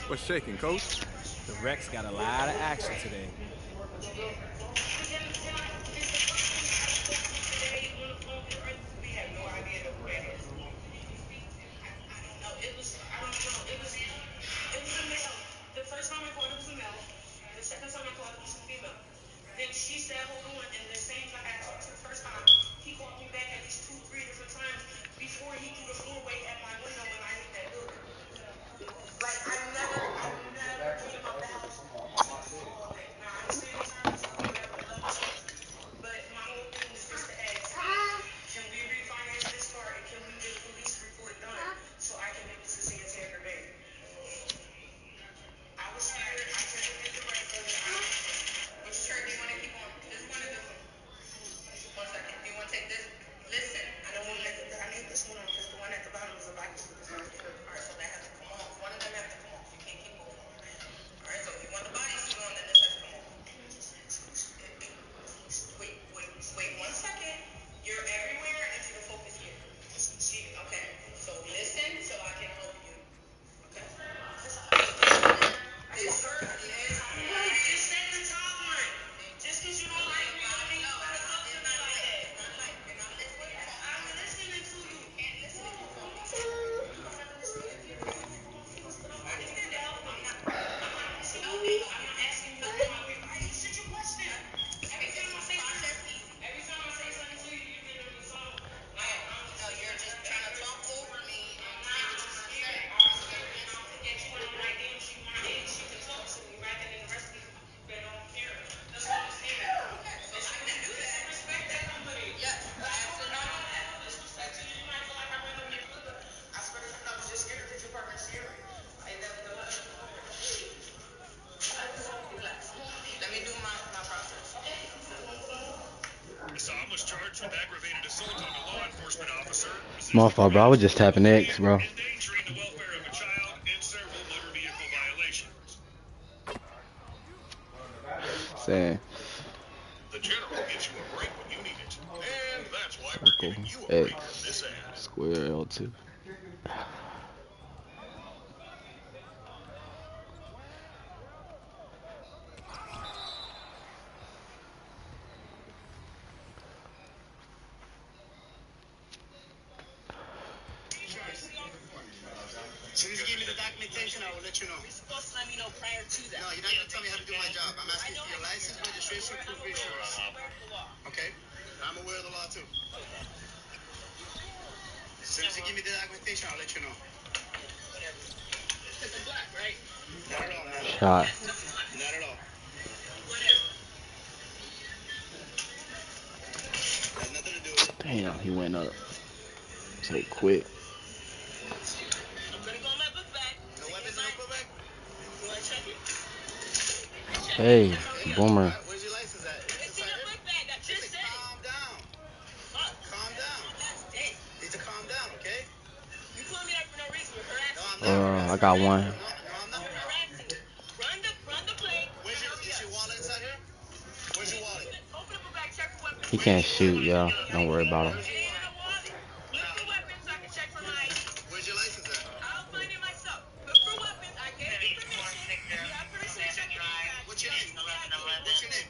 What's shaking, coach? The Rex got a lot of action today. My fault, bro. I was just tapping X, bro. Saying. Circle X square L2. As soon as you give me the documentation, I will let you know. You're supposed to let me know prior to that. No, you're not going to tell me how to do my job. I'm asking for your license, registration, proof of insurance. Okay? I'm aware of the law, too. As soon as you give me the documentation, I'll let you know. Because I'm black, right? Not at all, man. Shot. Not at all. Has nothing to do with it. Damn, he went up. So quick. I'm going to go on my book bag. No weapons in my book bag? You want to check it? Hey, boomer. Where's your license at? It's in your book bag. I just said it. Calm down. Calm down. You need to calm down, okay? You pulling me up for no reason. You're harassing me. No, I'm not. I got one. No, I'm not. You're harassing me. Run the plate. Is your wallet inside here? Where's your wallet? Open up a bag, check for weapons. He can't shoot, y'all. Don't worry about him. It ain't in a wallet. Look for weapons so I can check for license. Where's your license at? I'll find it myself. Look for weapons. I gave you permission. You have permission to check your bag. What's your name? What's your name?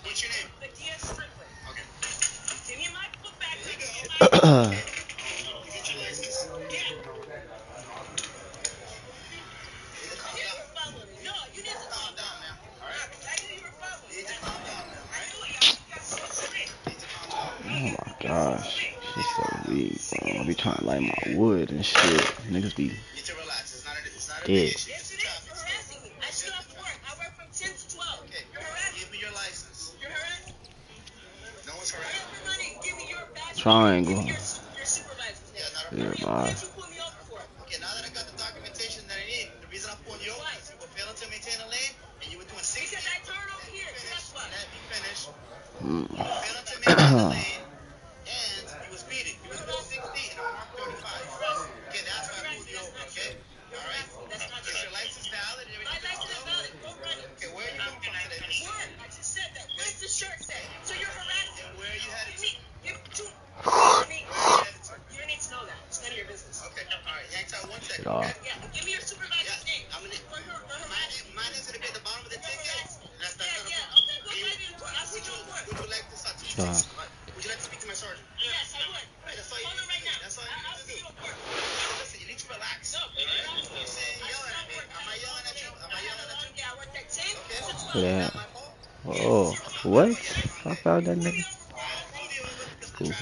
What's your name? The DS Strickland. Okay. Give me my book bag. There you go. You get your license? Yeah. No, you need to calm down, man. All right? I knew you were following. You need to calm down, man. All right? I knew it. You got so strict. You need to calm down. Oh my gosh. She's so weak, bro. I be trying to light my wood and shit. Niggas be You need to relax. It's not a dead. big issue. Yes, it is. You're harassing me. I still have to work. I work from 10 to 12. Okay. You're harassing. Give me your license. You're harassing. No one's harassing. Hurry up and run it. Give me your badge. Triangle. Give me your supervisor's name. Yeah, not a problem. Yeah, What bye. did you pull me over for? Okay, now that I got the documentation that I need, the reason I pulled you over is you were failing to maintain a lane and you were doing 60. Because I turned over here. That's why. Let me finish. You were failing to maintain a lane and you were speeding. You were doing 60 and a mark 35. Okay, that's why I pulled you over, okay? All right? That's not true. Is your license valid and everything? My license is valid. Go run it. Okay, where are you going from today? Work. I just said that. Where's the shirt say? So you're harassing. And where are you headed to? You don't need to know that. It's none of your business. Okay. All right. Hang tight 1 second. Okay? Yeah. Give me your supervisor's name. Yeah. Oh, what? I found that nigga. Ooh.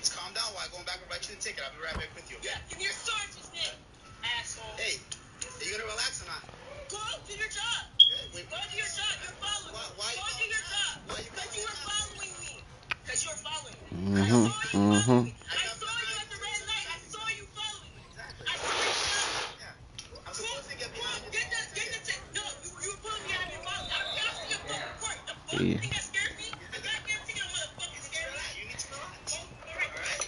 Just calm down while I go back and write you the ticket. I'll be right back with you, okay? Yeah, give me your sergeant's name, asshole. Hey, are you gonna relax or not? Go do your job. Wait, go do your job. You're following me. Why go do your job. Why you? Because you were following me. Because you're following me. I saw you following me. I saw you at the red light. I saw you following me. I saw you following me. Yeah. I'm supposed to get behind you. Get the ticket. No, you were pulling me out of your mouth. I'm asking you a fucking question. The fuck you think that scares me? The goddamn ticket don't motherfucking scare me. You need to relax. Alright?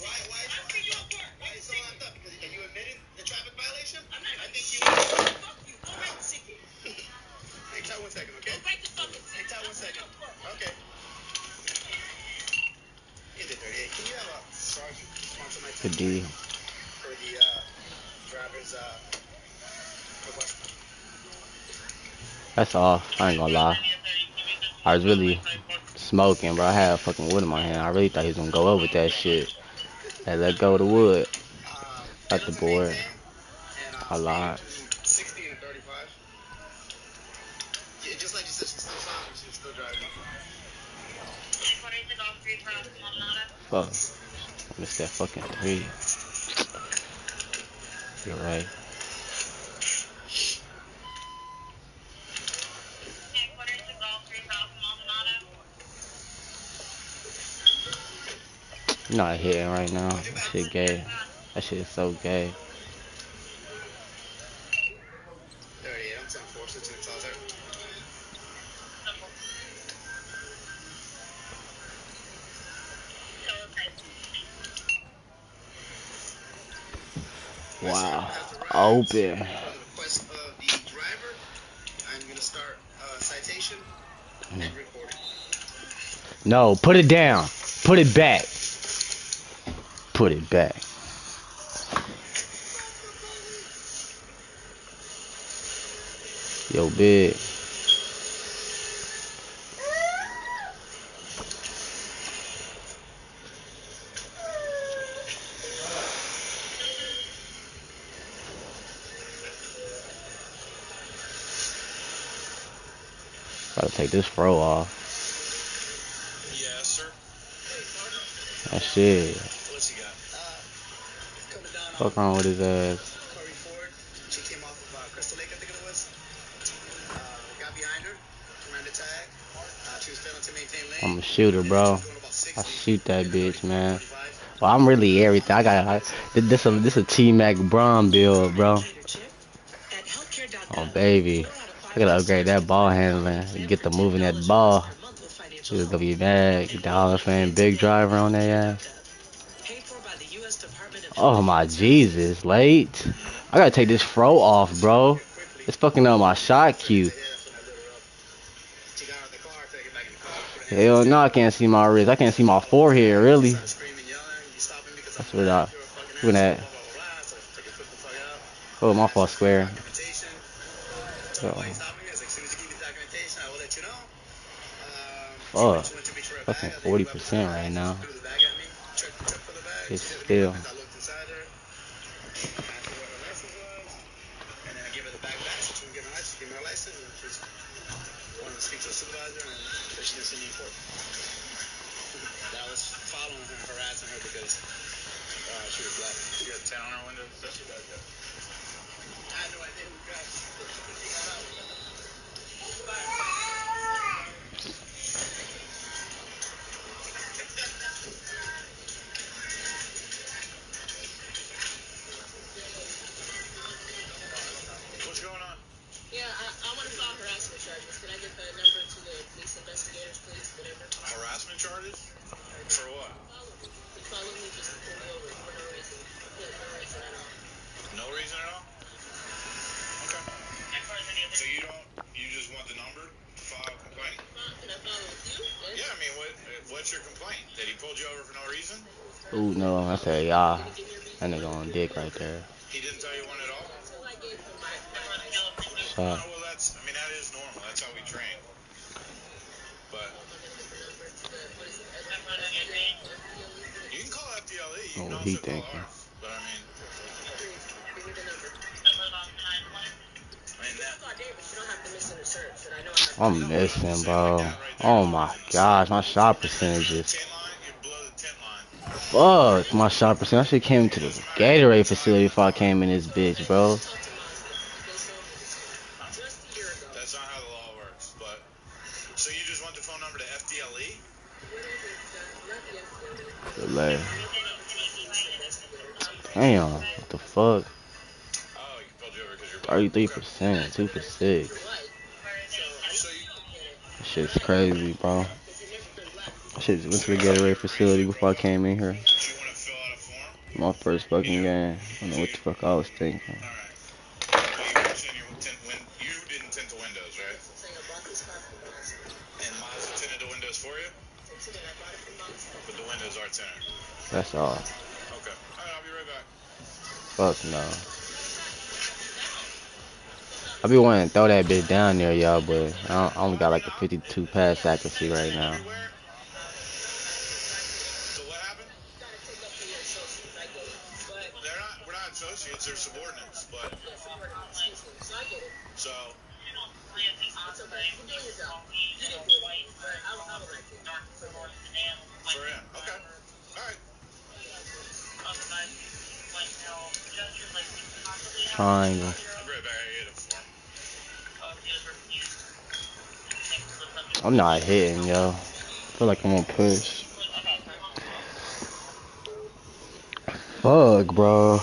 Why I see you at work. Why you so locked up? Because you admitted the traffic violation? I'm not I think you fuck you. Go write the ticket. Hang tight 1 second, okay? Go write the fucking ticket. Hang tight 1 second. Okay. In the 38. Can you have a sergeant sponsor my Good ticket deal. for the driver's request? That's all. I ain't gonna lie. I was really smoking, bro. I had a fucking wood in my hand. I really thought he was gonna go up with that shit. I let go of the wood. At the board. I lied. 60 and 35. Yeah, just like you said, she's still sober. She's still driving. Fuck. Missed that fucking 3. You're right. I'm not hitting right now. That shit gay. That shit is so gay. 38, I'm 10-4, since it's out there. Wow. Open. For the request of the driver, I'm going to start citation and recording. No, put it down. Put it back. Put it back. Yo, big. Gotta take this fro off. Yes, sir. That shit. What's he got? Coming down Fuck wrong with his ass. Curry Ford. She came off of Crystal Lake, I think it was. Got behind her, ran the tag. She was failing to maintain lane. I'm a shooter, bro. I shoot that bitch, man. Well, I'm really everything. This a T-Mac Braun build, bro. Oh, baby. I gotta upgrade that ball handling. Get the moving that ball. It's gonna be bad. Get the Hall of Fame big driver on their ass. Oh my Jesus, late. I gotta take this fro off, bro. It's fucking up my shot cue. Hell no, I can't see my wrist. I can't see my forehead, really. That's what I. Look at that. Oh, my fault, square. So. Fuck. Fucking 40% right now. It's still. That was following her, harassing her because she was black. She had 10 on her window. I had no idea who grabbed. She got out. What's going on? Yeah, I want to file harassment charges. Can I get the number to the police investigators, please? Whatever. Harassment charges? For what? He followed me just to pull me over for no reason. Yeah, no reason at all. No reason at all? Okay. So you just want the number to file a complaint? Can I file it with you? Yeah, I mean, what's your complaint? That he pulled you over for no reason? Ooh, no, I said, y'all. That nigga on dick right there. He didn't tell you one at all? So. Well, that is normal. That's how we train. But You can call FDLE. You Know can what he also call thinking. ours. But I mean, I'm missing, bro. Oh my gosh, my shot percentages. Fuck, my shot percentage. I should came to the Gatorade facility before I came in this bitch, bro. That's not how the law works. But so you just want the phone number to FDLE? Delay. Damn, what the fuck? Oh, you pulled you over because you're black. 33%, 2 for 6. So That shit's crazy, bro. I should went to the Gatorade facility before I came in here. do you want to fill out a form? My first fucking game. I don't know what the fuck I was thinking. All right. Well, you mentioned you didn't tint the windows, right? And Mazda tinted the windows for you? But the windows are tinted. That's all. Okay. All right, I'll be right back. Fuck no. I be wanting to throw that bitch down there, y'all, but I only got like a 52 pass accuracy right now. Everywhere? So what happened? We're not associates, they're subordinates, but so for him. Okay. All right. Triangle. I'll be right back. I get a form. I'm not hitting, yo. I feel like I'm gonna push. Fuck, bro.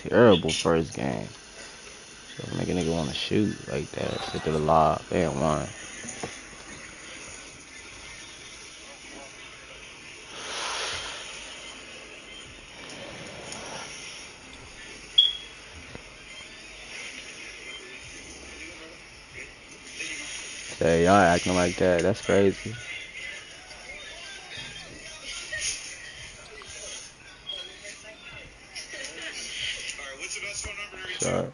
Terrible first game. So make a nigga wanna shoot like that. Sit to the lob. They ain't won. Say y'all acting like that. That's crazy. All right, what's the best phone number to reach Sorry. you?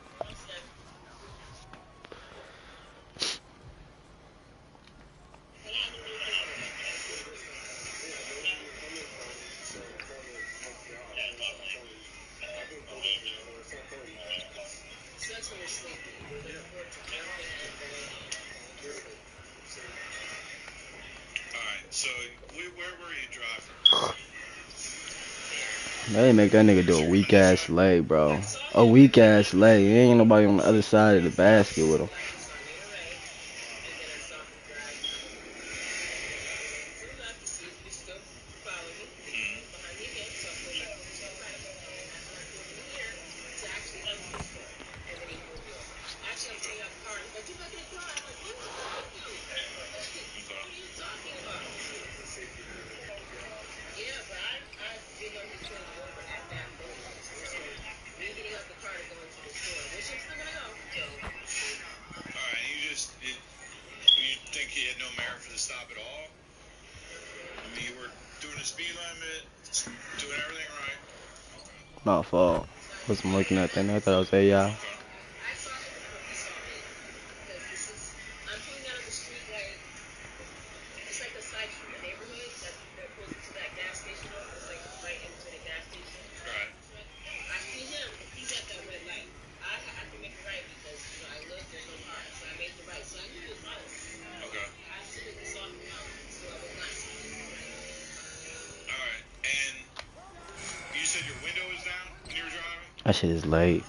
All right, so where were you driving? They make that nigga do a weak ass leg, bro. A weak ass leg. There ain't nobody on the other side of the basket with him. You think he had no merit for the stop at all? I mean, you were doing the speed limit, doing everything right. My fault. Wasn't looking at that. I thought I was AI. Okay. Right. Okay. All right. And you said your window was down when you were driving? That shit is late.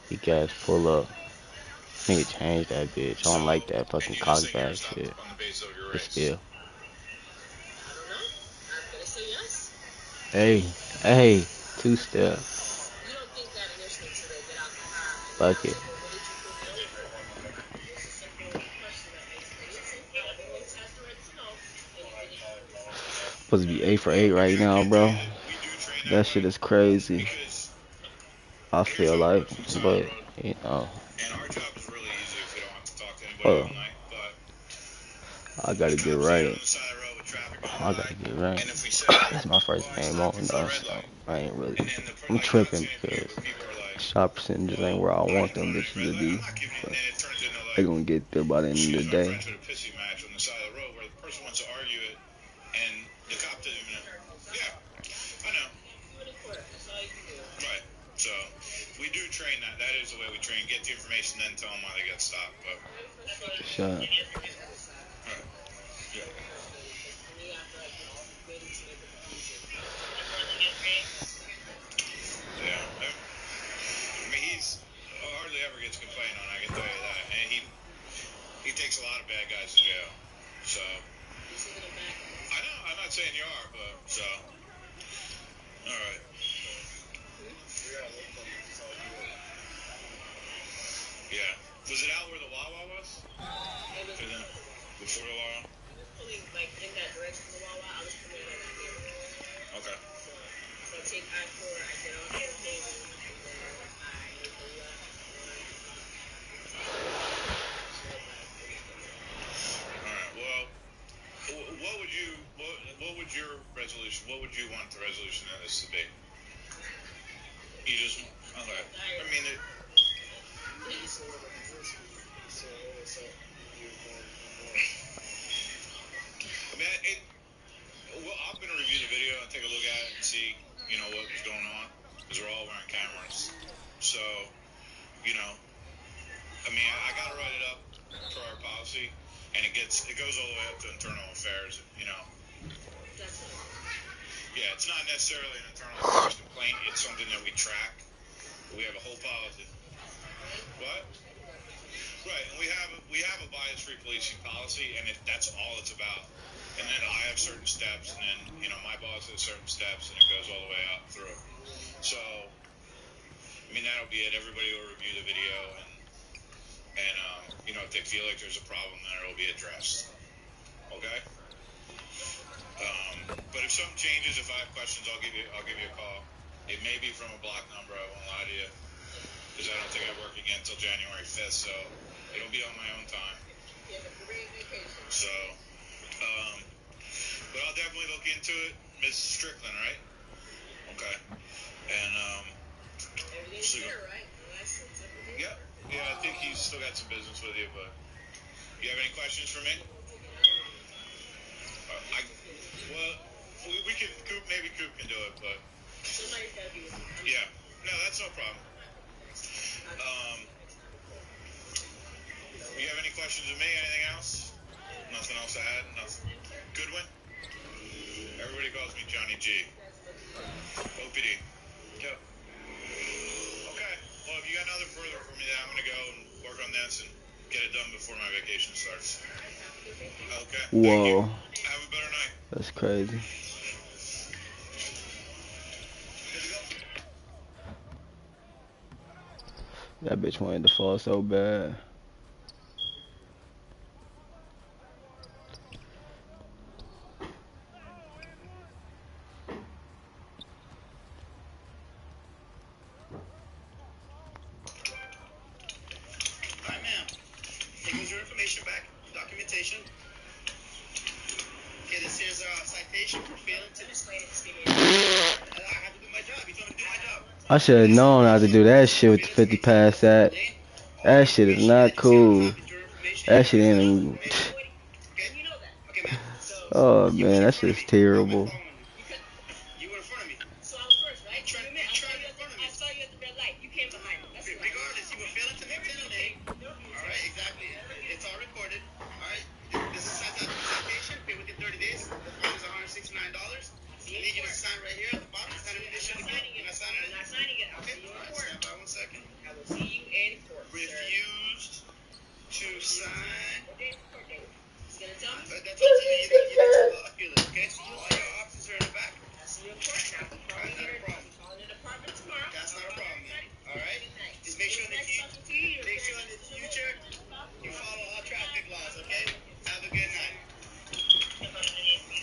You guys pull up. Nigga change that bitch. I don't like that fucking and you just think you're cockback stopped shit. on the basis of your But race? still. Hey, hey, 2-step. Fuck it. Supposed to be 8 for 8 right now, bro. We do train That that shit way is crazy. because I your feel job like, works on the side of the but road, you know, and our job is really easy if we don't have to talk to anybody all night. But I gotta the get cops see it on right. the side of the road with traffic going I by, gotta get right. and if we say, It's my "Well, first I game stopped on you for a though, red so light," I ain't really. and then I'm like you're not tripping seeing any because people, but people are like, shot percentage "Well, ain't where I I want didn't them run any bitches red to light. be. I'm not giving you," But and it turns into they like gonna get there by the end of excuse the my day. French, but a pissy match on the side of the road where the person wants to argue it we do train that. That is the way we train. Get the information, then tell them why they got stopped. But Shut up. all right. Yeah. Yeah. I mean, he's hardly ever gets complained on. I can tell you that. And he takes a lot of bad guys to jail. So I know. I'm not saying you are, but so all right. Yeah. Was it out where the Wawa was? Before the Wawa? Like in that direction from the Wawa, I was coming in that neighborhood. Okay. So I take I-4, I get off the table, and then I make a left. Alright, well, what would your resolution, what would you want the resolution of this to be? You just, okay. I mean, well, I'm going to review the video and take a look at it and see, what was going on. Because we're all wearing cameras. So, I got to write it up for our policy. And it goes all the way up to internal affairs, Yeah, it's not necessarily an internal affairs complaint. It's something that we track. We have a whole policy. What? Right, and we have a bias-free policing policy, and that's all it's about. And then I have certain steps, and then my boss has certain steps, and it goes all the way out through. So, that'll be it. Everybody will review the video, and if they feel like there's a problem, then it'll be addressed. Okay. But if something changes, if I have questions, I'll give you a call. It may be from a block number. I won't lie to you, because I don't think I work again until January 5th, so it'll be on my own time. So, but I'll definitely look into it. Ms. Strickland, right? Okay. And everything's clear, right? Yeah. Yeah, I think he's still got some business with you, but you have any questions for me? We can, maybe Coop can do it, but somebody's got to be with you. Yeah. No, that's no problem. You have any questions of me? Anything else? Nothing else to add? Nothing. Goodwin? Everybody calls me Johnny G. OPD. Yep. Okay. Well, if you got nothing further for me, then I'm going to go and work on this and get it done before my vacation starts. Okay. Whoa. Have a better night. That's crazy. That bitch wanted to fall so bad. Alright, ma'am. Take your information back. Documentation. Okay, this is a citation for failing to display I have to do my job. You told me to do my job. I should have known how to do that shit with the 50 past that. That shit is not cool. That shit ain't even... Oh man, that shit's terrible. You were in front of me. So I was first, right? I saw you at the red light. You came behind me. Regardless, you were failing to maintain a lane. Alright, exactly. It's all recorded. Alright? This is a citation. Pay within 30 days. The fine is $169. I need you to sign right here at the bottom. Sign it. You're not signing it? I'm not signing it. Okay. Alright, stand by 1 second. I will see you in court. Refused to sign. That's up to you. You okay? All your officers are in the back. See you in court now. Alright, not a problem. Call in the department tomorrow. That's not a problem, man. Alright? Just make sure in the future you follow all traffic laws, okay? Have a good night.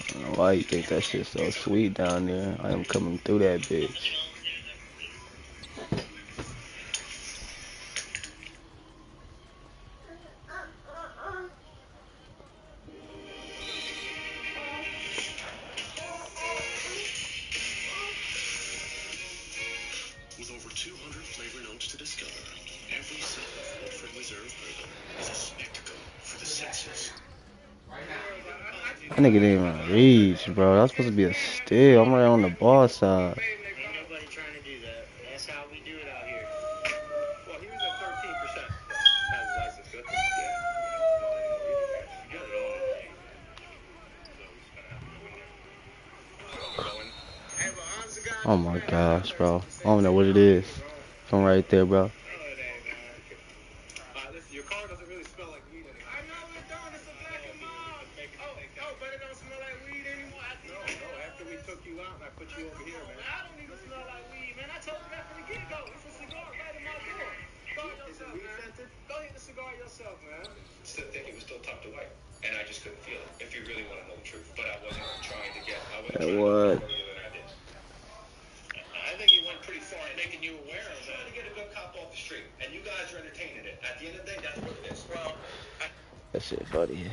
I don't know why you think that shit's so sweet down there. I am coming through that bitch. With over 200 flavor notes to discover, every sip of Woodford Reserve Bourbon is a spectacle for the senses. That nigga didn't even reach, bro. That's supposed to be a steal. I'm right on the ball side. Ain't nobody trying to do that. That's how we do it out here. Well, he was at 13%. Has his license good? Yeah. You got it all in there. So we just gotta have to go in there. Hey, but honest to God, Oh my gosh, bro. I don't know what it is. From right there, bro. Listen, your car doesn't really smell like weed anymore. I know it don't. It's a black and mild. Oh, but it don't smell like weed anymore. No. After we took you out and I put you over here, man. I don't even smell like weed, man. I told you that from the get-go. It's a cigar right in my door. Is it weed scented? Go hit the cigar yourself, man. The thing, it was still tucked away, and I just couldn't feel it. If you really want to know the truth, but I wasn't trying to get. I wasn't trying What? to go further than I did. I think he went pretty far in making you aware of Trying that. to get a good cop off the street, and you guys are entertaining it. At the end of the day, that's what it is. Well, That shit funny.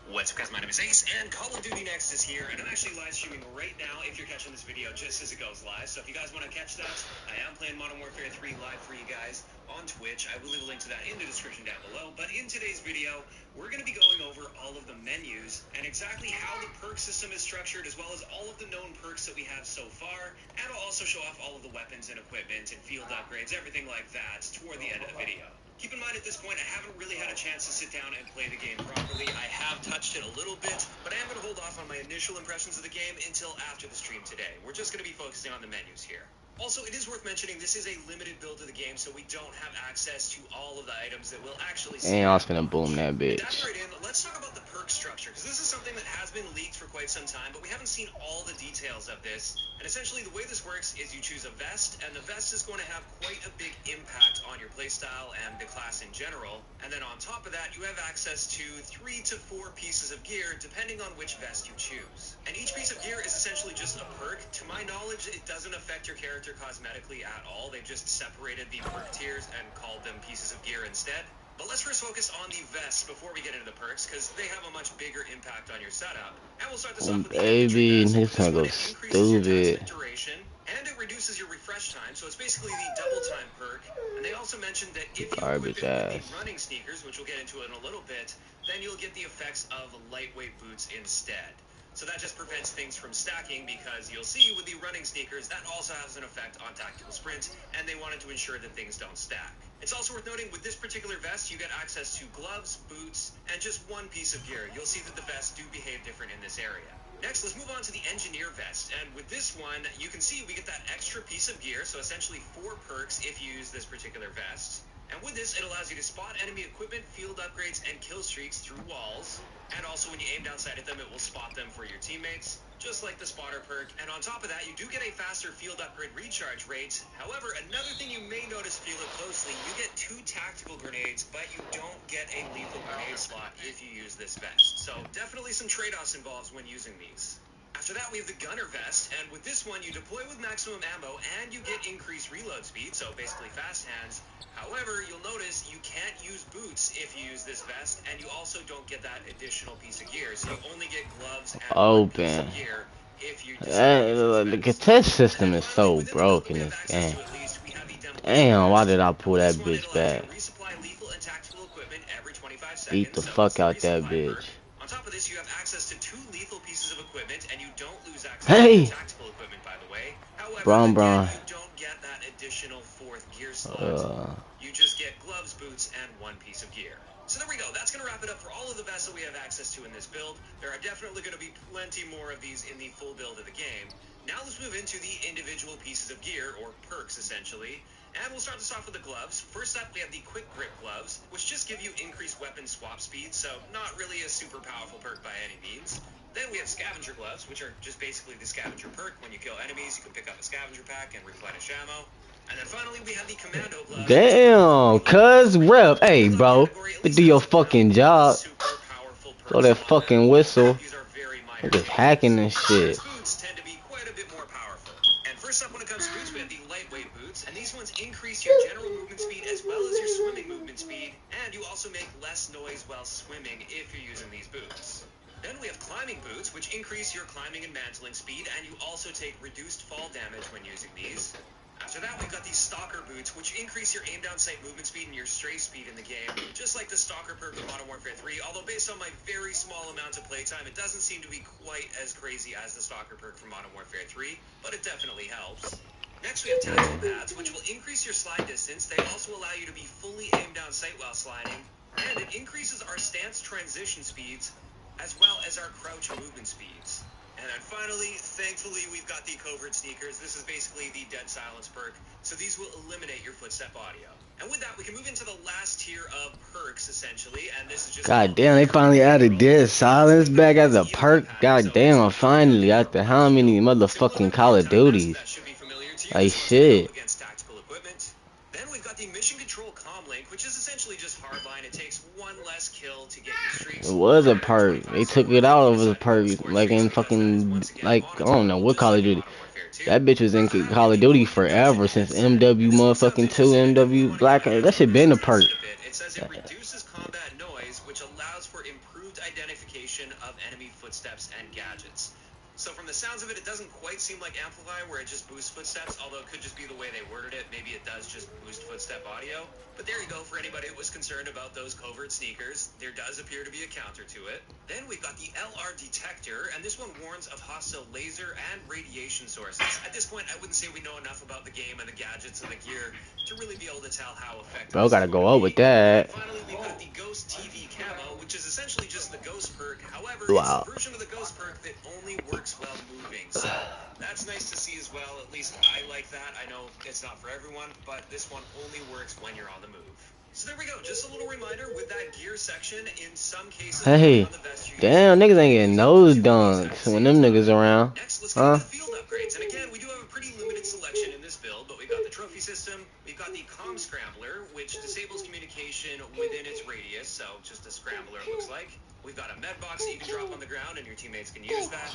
What's up, guys? My name is Ace, and Call of Duty Next is here, and I'm actually live streaming right now if you're catching this video just as it goes live. So if you guys want to catch that, I am playing Modern Warfare 3 live for you guys on Twitch. I will leave a link to that in the description down below. But in today's video, we're going to be going over all of the menus and exactly how the perk system is structured, as well as all of the known perks that we have so far. And I'll also show off all of the weapons and equipment and field upgrades, everything like that, toward the end of the video. Keep in mind at this point, I haven't really had a chance to sit down and play the game properly. I have touched it a little bit, but I am going to hold off on my initial impressions of the game until after the stream today. We're just going to be focusing on the menus here. Also, it is worth mentioning this is a limited build of the game, so we don't have access to all of the items that we'll actually see. And I was finna boom that Diving bitch. right in, let's talk about the perk structure, because this is something that has been leaked for quite some time, but we haven't seen all the details of this. And essentially, the way this works is you choose a vest, and the vest is going to have quite a big impact on your playstyle and the class in general. And then on top of that, you have access to 3 to 4 pieces of gear, depending on which vest you choose. And each piece of gear is essentially just a perk. To my knowledge, it doesn't affect your character cosmetically at all. They've just separated the perk tiers and called them pieces of gear instead. But let's first focus on the vests before we get into the perks, because they have a much bigger impact on your setup. And we'll start this off with the Baby, infantry niggas vest. gonna go This one, it increases your stupid. attachment duration, and it reduces your refresh time, so it's basically the double time perk. And they also mentioned that if you equip Garbage it with ass. the running sneakers, which we'll get into in a little bit, then you'll get the effects of lightweight boots instead. So that just prevents things from stacking, because you'll see with the running sneakers, that also has an effect on tactical sprint, and they wanted to ensure that things don't stack. It's also worth noting, with this particular vest, you get access to gloves, boots, and just one piece of gear. You'll see that the vests do behave different in this area. Next, let's move on to the engineer vest, and with this one, you can see we get that extra piece of gear, so essentially 4 perks if you use this particular vest. And with this, it allows you to spot enemy equipment, field upgrades, and kill streaks through walls. And also, when you aim down sight at them, it will spot them for your teammates, just like the spotter perk. And on top of that, you do get a faster field upgrade recharge rate. However, another thing you may notice if you look closely, you get 2 tactical grenades, but you don't get a lethal grenade slot if you use this vest. So definitely some trade-offs involved when using these. After that, we have the gunner vest, and with this one, you deploy with maximum ammo, and you get increased reload speed, so basically fast hands. However, you'll notice you can't use boots if you use this vest, and you also don't get that additional piece of gear, so you only get gloves and one piece Open. of gear if you decide to use this The vest. contest system And is finally, so within the build that broken we in have this access game. to at least, we have the demolition Damn, why vest. did I And pull with that this one, it bitch allows you back? to resupply lethal and tactical equipment every 25 seconds. Beat the So fuck it's a out that resupply bitch. perk. On top of this, you have access to 2 lethal pieces of equipment, and you don't lose access Hey! to tactical equipment, by the way. However, Bron, again, Bron. you don't get that additional 4th gear slot. You just get gloves, boots, and 1 piece of gear. So there we go. That's going to wrap it up for all of the vests that we have access to in this build. There are definitely going to be plenty more of these in the full build of the game. Now let's move into the individual pieces of gear, or perks, essentially. And we'll start this off with the gloves. First up, we have the quick grip gloves, which just give you increased weapon swap speed, so not really a super powerful perk by any means. Then we have scavenger gloves, which are just basically the scavenger perk. When you kill enemies, you can pick up a scavenger pack and replenish ammo. And then finally, we have the commando gloves. Damn, cuz rep. Hey, bro. Do your fucking job. Throw that fucking whistle. These are very minor. They're just hacking and shit. Boots tend to be quite a bit more powerful. And first up, when it comes to boots, we have the lightweight boots, and these ones increase your general movement speed as well as your swimming movement speed, and you also make less noise while swimming if you're using these boots. Then we have climbing boots, which increase your climbing and mantling speed, and you also take reduced fall damage when using these. After that, we've got these stalker boots, which increase your aim down sight movement speed and your stray speed in the game, just like the stalker perk of Modern Warfare 3, although based on my very small amount of playtime, it doesn't seem to be quite as crazy as the stalker perk from Modern Warfare 3, but it definitely helps. Next, we have tactical pads, which will increase your slide distance. They also allow you to be fully aim down sight while sliding, and it increases our stance transition speeds, as well as our crouch movement speeds. And then finally, thankfully, we've got the covert sneakers. This is basically the dead silence perk, so these will eliminate your footstep audio. And with that, we can move into the last tier of perks, essentially, and this is just... God damn, they finally added dead silence back as a perk. God damn, finally, after how many motherfucking Call of Duties? Like shit. Then we've got the mission control comm link, which is essentially just hardline. It takes one less kill to get your streaks. It was a perk. They took it out of the perk, like in fucking, like, I don't know what Call of Duty. That bitch was in Call of Duty forever, since MW motherfucking 2, MW Black. That shit been a perk. It says it reduces combat noise, which allows for improved identification of enemy footsteps and gadgets. So from the sounds of it, it doesn't quite seem like Amplify, where it just boosts footsteps, although it could just be the way they worded it. Maybe it does just boost footstep audio. But there you go, for anybody who was concerned about those covert sneakers, there does appear to be a counter to it. Then we've got the LR detector, and this one warns of hostile laser and radiation sources. At this point, I wouldn't say we know enough about the game and the gadgets and the gear to really be able to tell how effective. Bro, gotta go up with that. And finally, we've got the Ghost TV camo, which is essentially just the Ghost perk. However, Wow. it's a version of the Ghost perk that only works while moving. So that's nice to see as well. At least I like that. I know it's not for everyone, but this one only works when you're on the move. So there we go. Just a little reminder with that gear section. In some cases, Hey, damn, niggas ain't getting nose dunks when them niggas around. Next, let's get into the field upgrades. And again, we do have a pretty limited selection in this build, but we've got the trophy system, we've got the comm scrambler, which disables communication within its radius, so just a scrambler it looks like. We've got a med box that you can drop on the ground and your teammates can use that.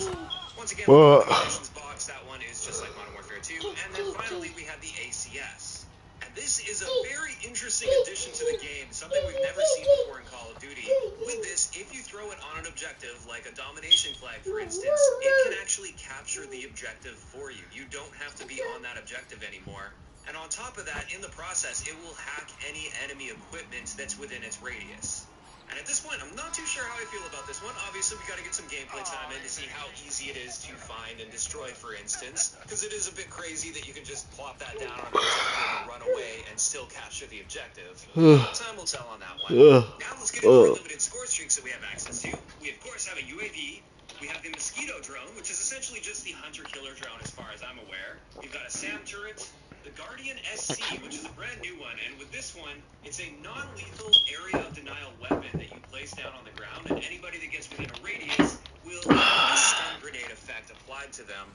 Once again, the communications box, that one is just like Modern Warfare 2. And then finally, we have the ACS. And this is a very interesting addition to the game, something we've never seen before in Call of Duty. With this, if you throw it on an objective, like a domination flag, for instance, it can actually capture the objective for you. You don't have to be on that objective anymore. And on top of that, in the process, it will hack any enemy equipment that's within its radius. And at this point, I'm not too sure how I feel about this one. Obviously, we got to get some gameplay time in to see how easy it is to find and destroy, for instance. Because it is a bit crazy that you can just plop that down on an objective and run away and still capture the objective. Time will tell on that one. Now let's get into our limited score streaks that we have access to. We, of course, have a UAV. We have the Mosquito drone, which is essentially just the hunter-killer drone as far as I'm aware. We've got a SAM turret, the Guardian SC, which is a brand new one, and with this one, it's a non-lethal area of denial weapon that you place down on the ground, and anybody that gets within a radius will have a stun grenade effect applied to them,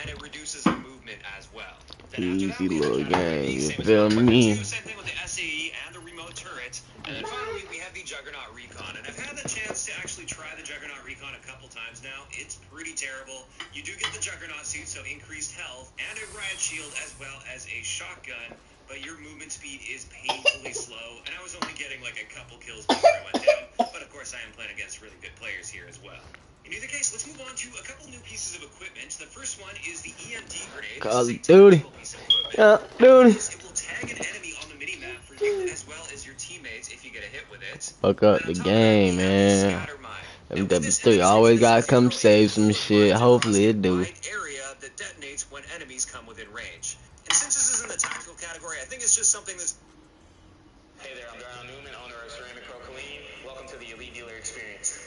and it reduces their movement as well. Easy little game, you feel me? Same thing with the SAE and the remote turret. And then finally, we have the Juggernaut Recon. And I've had the chance to actually try the Juggernaut Recon a couple times now. It's pretty terrible. You do get the Juggernaut suit, so increased health, and a riot shield, as well as a shotgun. But your movement speed is painfully slow. And I was only getting like a couple kills before I went down. But of course, I am playing against really good players here as well. In either case, let's move on to a couple new pieces of equipment. The first one is the EMD grenade. Call of Duty. Yeah, dude. It will tag an enemy on the mini-map for you as well as your teammates if you get a hit with it. Fuck up the game, man. MW3 always gotta come save some shit. Hopefully it do. Area that detonates when enemies come within range. And since this is in the tactical category, I think it's just something that's... Hey there, I'm Darnell Newman, owner of Ceramic Pro Colleen. Welcome to the Elite Dealer Experience.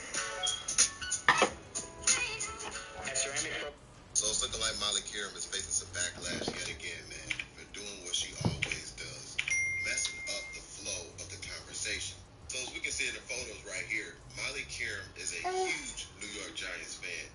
At Ceramic Pro... So it's looking like Molly Kiram is facing some backlash yet again, man, for doing what she always does, messing up the flow of the conversation. So as we can see in the photos right here, Molly Kiram is a huge New York Giants fan.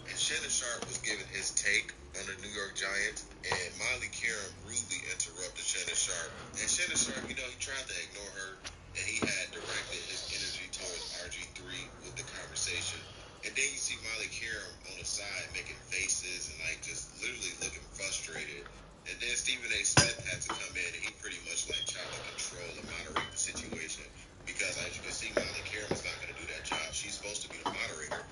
And Shannon Sharp was giving his take on the New York Giants, and Molly Kiram rudely interrupted Shannon Sharp. And Shannon Sharp, you know, he tried to ignore her, and he had directed his energy towards RG3 with the conversation. And then you see Molly Kiram on the side making faces and like just literally looking frustrated. And then Stephen A. Smith had to come in and he pretty much like tried to control and moderate the situation. Because as you can see, Molly Kiram is not going to do that job. She's supposed to be the moderator.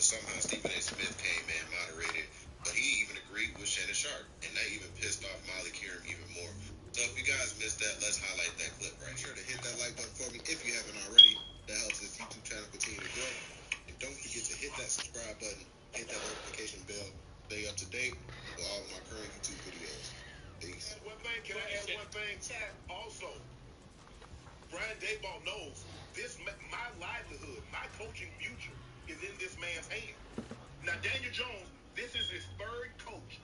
somehow Stephen A. Smith came in, moderated, but he even agreed with Shannon Sharp, and that even pissed off Molly Kieran even more. So if you guys missed that, let's highlight that clip right here. Sure to hit that like button for me if you haven't already. That helps this YouTube channel continue to grow. And don't forget to hit that subscribe button, hit that notification bell, stay up to date with all of my current YouTube videos. Peace. One thing, can I add one thing? Sure. Also, Brian Daboll knows this. My livelihood, my coaching future is in this man's hand. Now, Daniel Jones, this is his third coach.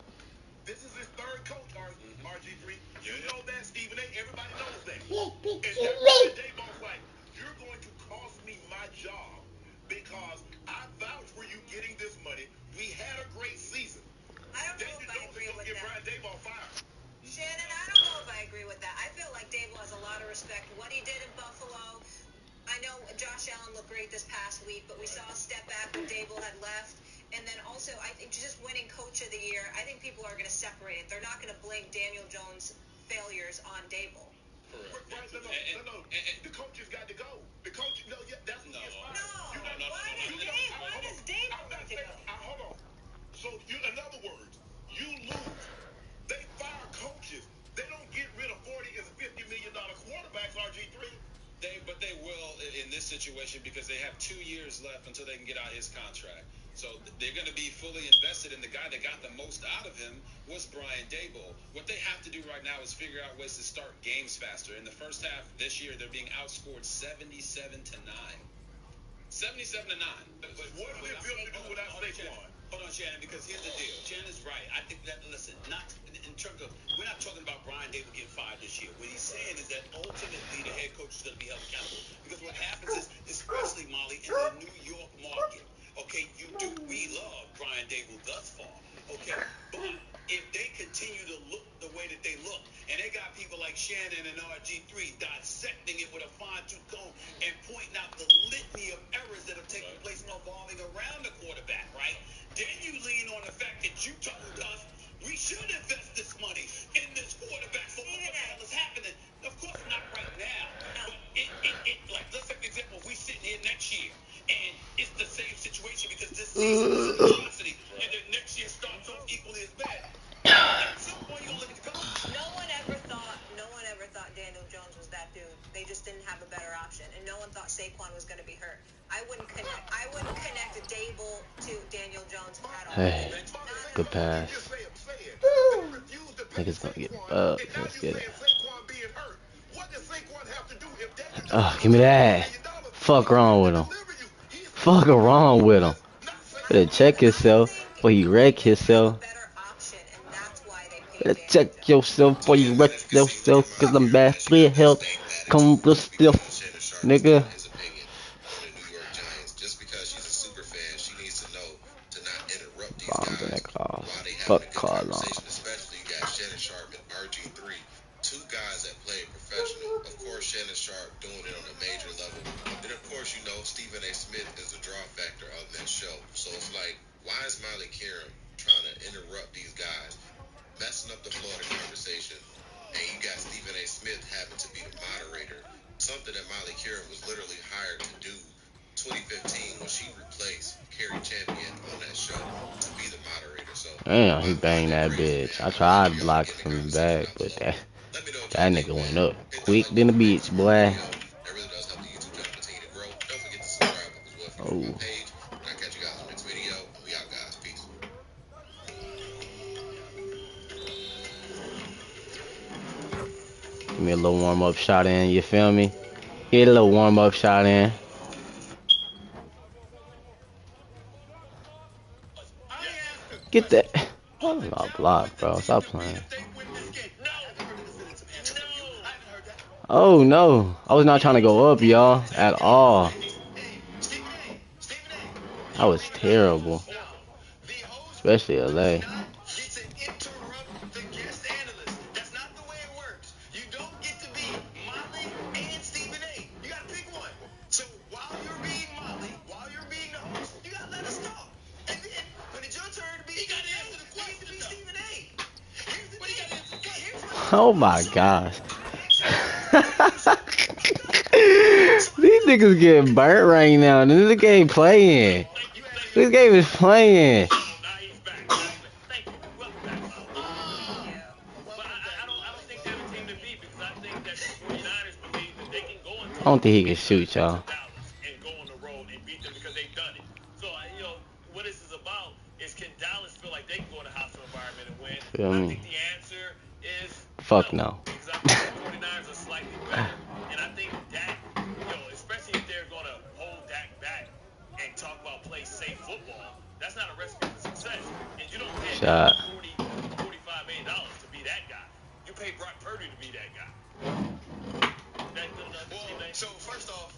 This is his third coach, RG3. You know that, Stephen A. Everybody knows that. And Brian Daboll's like, you're going to cost me my job because I vouch for you getting this money. We had a great season. I don't know Daniel if I Jones agree is going with to get that. Brian Daboll fired. Shannon, I don't know if I agree with that. I feel like Daboll has a lot of respect. What he did in Buffalo, I know Josh Allen looked great this past week, but we saw a step back when Daboll had left. And then also, I think just winning Coach of the Year, I think people are going to separate it. They're not going to blame Daniel Jones' failures on Daboll. Right, no. The coaches got to go. The coach, no, yeah, that's what gets fired. Why does Daboll got to go? Hold on. So, in other words, you lose. They fire coaches. They don't get rid of 40 and $50 million quarterbacks, RG3. But they will in this situation because they have 2 years left until they can get out his contract. So they're going to be fully invested, and the guy that got the most out of him was Brian Daboll. What they have to do right now is figure out ways to start games faster. In the first half this year, they're being outscored 77-9. 77-9. But what are they built to do without Saquon? Hold on, Shannon, because here's the deal. Shannon's right. I think that, listen, not in terms of, we're not talking about Brian Daboll getting fired this year. What he's saying is that ultimately the head coach is going to be held accountable. Because what happens is, especially, Molly, in the New York market, okay, we love Brian Daboll thus far, okay? But if they continue to look the way that they look, and they got people like Shannon and RG3 dissecting it with a fine-tooth comb and pointing out the litany of errors that have taken place revolving around the quarterback, right? Then you lean on the fact that you told us we should invest this money in this quarterback for what the hell is happening. Of course, not right now. But like, let's take an example. We sitting here next year, and it's the same situation because this season is an atrocity, and then next year starts off equally as bad. At some point, you're going to look at the coach. No one ever thought Daniel Jones was that dude. They just didn't have a better option, and no one thought Saquon was going to be hurt. I wouldn't connect Daboll to Daniel Jones at all. Hey, good pass. Niggas gonna get let's get it. Oh, give me that. Fuck wrong with him. Fuck wrong with him. Better check yourself before you wreck yourself. Better check yourself before you wreck yourself, cause I'm bad for your health. Come with still, nigga. Just because she's a super fan, she needs to know to not interrupt these Bombs guys in that car. while they have Fuck a good car long. conversation. Especially you got Shannon Sharp and RG3, two guys that play professional. Of course, Shannon Sharp doing it on a major level. Then of course, you know Stephen A. Smith is the draw factor of that show. So it's like, why is Molly Kieran trying to interrupt these guys, messing up the flow of the conversation, and you got Stephen A. Smith having to be the moderator, something that Molly Kieran was literally hired to do 2015 when she replaced Carrie Champion on that show to be the moderator. So Damn, he banged that bitch. I tried to block from the back, but that nigga went up quick than a bitch, boy. that really does help the YouTube channel continue to grow. Don't forget to subscribe as well if you're new to my page. And I'll catch you guys in the next video. And we out, guys. Peace. Give me a little warm up shot in, you feel me? Get a little warm up shot in. Get that. Oh, no, block, bro. Stop playing. Oh, no. I was not trying to go up, y'all. At all. That was terrible. Especially LA. Oh my gosh. These niggas getting burnt right now. This nigga ain't playing. This game is playing. Now he's back. Thank you. Welcome back, Miles. But I don't think they're the team to beat because I think that the 49ers believe that they can go into I don't think he can shoot, y'all. Dallas and go on the road and beat them because they've done it. So, you know, what this is about is can Dallas feel like they can go in a hostile environment and win? Feel I me? think the answer is Fuck no. Because I think the 49ers are slightly better. And I think Dak, you know, especially if they're going to hold Dak back and talk about play safe football, that's not a recipe for success. And you don't pay Shot. $45 million to be that guy. You pay Brock Purdy to be that guy. So first off,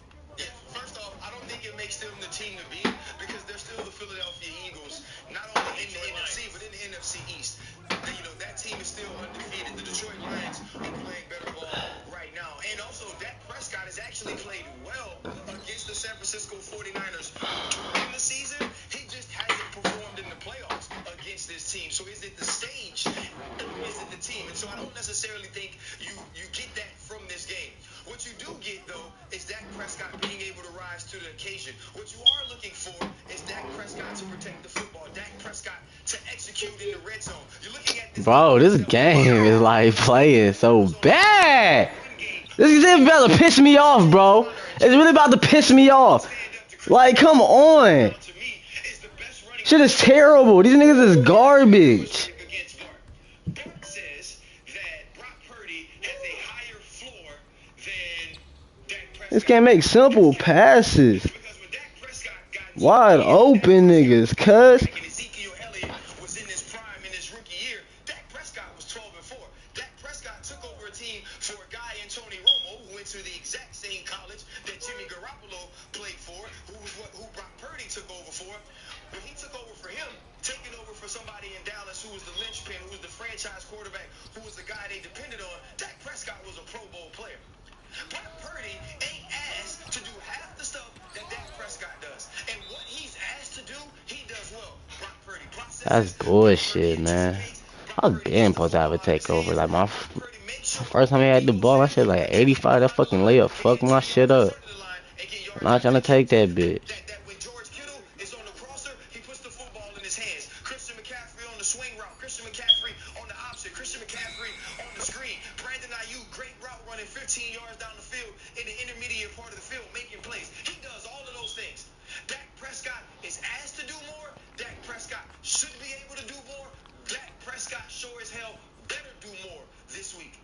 I don't think it makes them the team to beat because they're still the Philadelphia Eagles, not only in the NFC but in the NFC East. You know that team is still undefeated. The Detroit Lions are playing better ball right now, and also Dak Prescott has actually played well against the San Francisco 49ers during the season. He just hasn't performed in the playoffs against this team. So is it the stage? Or is it the team? And so I don't necessarily think you get that from this game. What you do get, though, is Dak Prescott being able to rise to the occasion. What you are looking for is Dak Prescott to protect the football, Dak Prescott to execute in the red zone. You're looking at this. Bro, this game is like playing so bad. This is about to piss me off, bro. It's really about to piss me off. Like, come on. Shit is terrible. These niggas is garbage. This can't make simple passes. Wide open niggas, cuz. Ezekiel Elliott was in his prime in his rookie year. Dak Prescott was 12-4. Dak Prescott took over a team for a guy in Tony Romo who went to the exact same college that Jimmy Garoppolo played for, who Brock Purdy took over for. When he took over for him, taking over for somebody in Dallas who was the linchpin, who was the franchise quarterback, who was the guy they depended on, Dak Prescott was a Pro Bowl player. Brock Purdy ain't asked to do half the stuff that Dak Prescott does. And what he's asked to do, he does well. Brock Purdy processes. That's bullshit, man. I was damn supposed to have a takeover. Like, my first time I had the ball, I said like 85. That fucking layup fucked my shit up. I'm not trying to take that bitch. That when George Kittle is on the crosser, he puts the football in his hands. Christian McCaffrey on the swing route. Christian McCaffrey on the option. Christian McCaffrey on the screen. Brandon Ayuk, great route running 15 yards down the field in the intermediate part of the field, making plays. He does all of those things. Dak Prescott is asked to do more. Dak Prescott should be able to do more. Dak Prescott sure as hell better do more this week.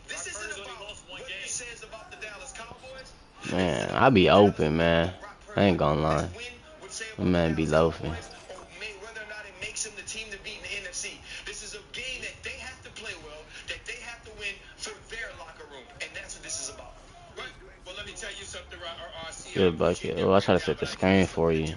This isn't about what this says about the Dallas Cowboys. Man, I be open, man. I ain't gonna lie. My man be loafing. Whether or not it makes him the team to beat in the NFC. This is a game that they have to play well, that they have to win for their locker room, and that's what this is about. Right. Well, let me tell you something, RC. Good bucket. Oh, I try to set the screen for you.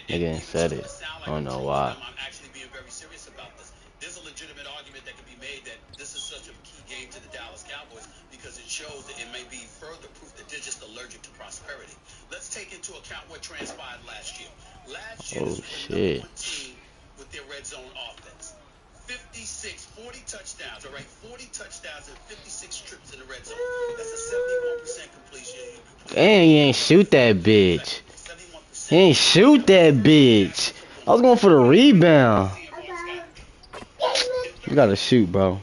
Nigga didn't set it. I don't know why. I'm actually being very serious about this. There's a legitimate argument that can be made that this is such a key game to the Dallas Cowboys because it shows that it may be further proof that they're just allergic to prosperity. Let's take into account what transpired last year. Last year, Oh, this was the shit. number one team with their red zone offense. 40 touchdowns, all right? 40 touchdowns and 56 trips in the red zone. That's a 71% completion. Damn, he ain't shoot that bitch. He ain't shoot that bitch. I was going for the rebound. You gotta shoot, bro.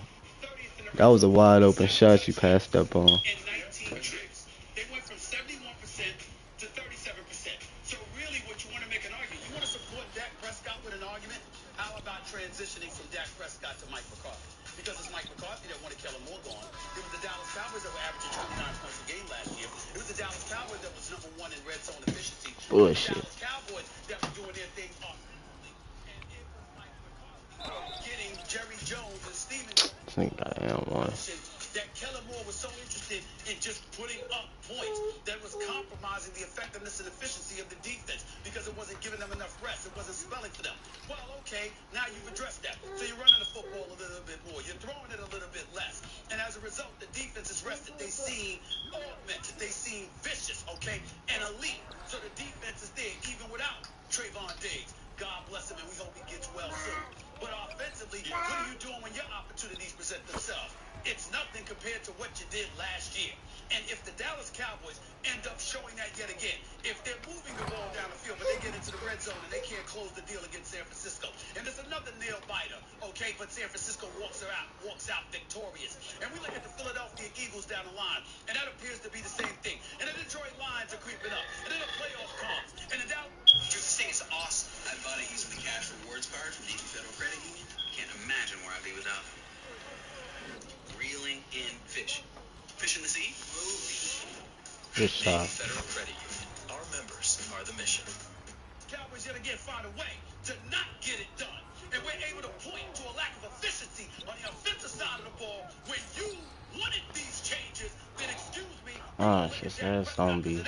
That was a wide open shot you passed up on. In 19 trips. They went from 71% to 37%. So really what you want to make an argument, you want to support Dak Prescott with an argument? How about transitioning from Dak Prescott to Mike McCarthy? Because it's Mike McCarthy that wanted Kellen Moore gone. It was the Dallas Cowboys that were averaging 29 points a game last year. It was the Dallas Cowboys that was number one in red zone efficiency. Bullshit. The Dallas Cowboys that were doing their thing offensively. And it was Mike McCarthy getting Jerry Jones and Steven This nigga got M1. that Kellen Moore was so interested in just putting up points that was compromising the effectiveness and efficiency of the defense because it wasn't giving them enough rest. It wasn't spelling for them. Well, okay, now you've addressed that. So you're running the football a little bit more. You're throwing it a little bit less. And as a result, the defense is rested. They seem augmented. They seem vicious, okay, and elite. So the defense is there even without Trayvon Diggs. God bless him, and we hope he gets well soon. But offensively, what are you doing when your opportunities present themselves? it's nothing compared to what you did last year. And if the Dallas Cowboys end up showing that yet again, if they're moving the ball down the field, but they get into the red zone and they can't close the deal against San Francisco, and there's another nail biter, okay, but San Francisco walks out victorious. And we look at the Philadelphia Eagles down the line, and that appears to be the same thing. And the Detroit Lions are creeping up, and then the playoff comes, and the Dallas... Just think it's awesome. I bought a Houston cash rewards card from Beacon Federal Credit Union. Can't imagine where I'd be without it. Reeling in fish. Fish in the sea? Good shot. Beacon Federal Credit Union. Our members are the mission. Cowboys yet again find a way to not get it done. And we're able to point to a lack of efficiency on the offensive side of the ball. When you wanted these changes, then excuse me. Ah, shit, that's gonna be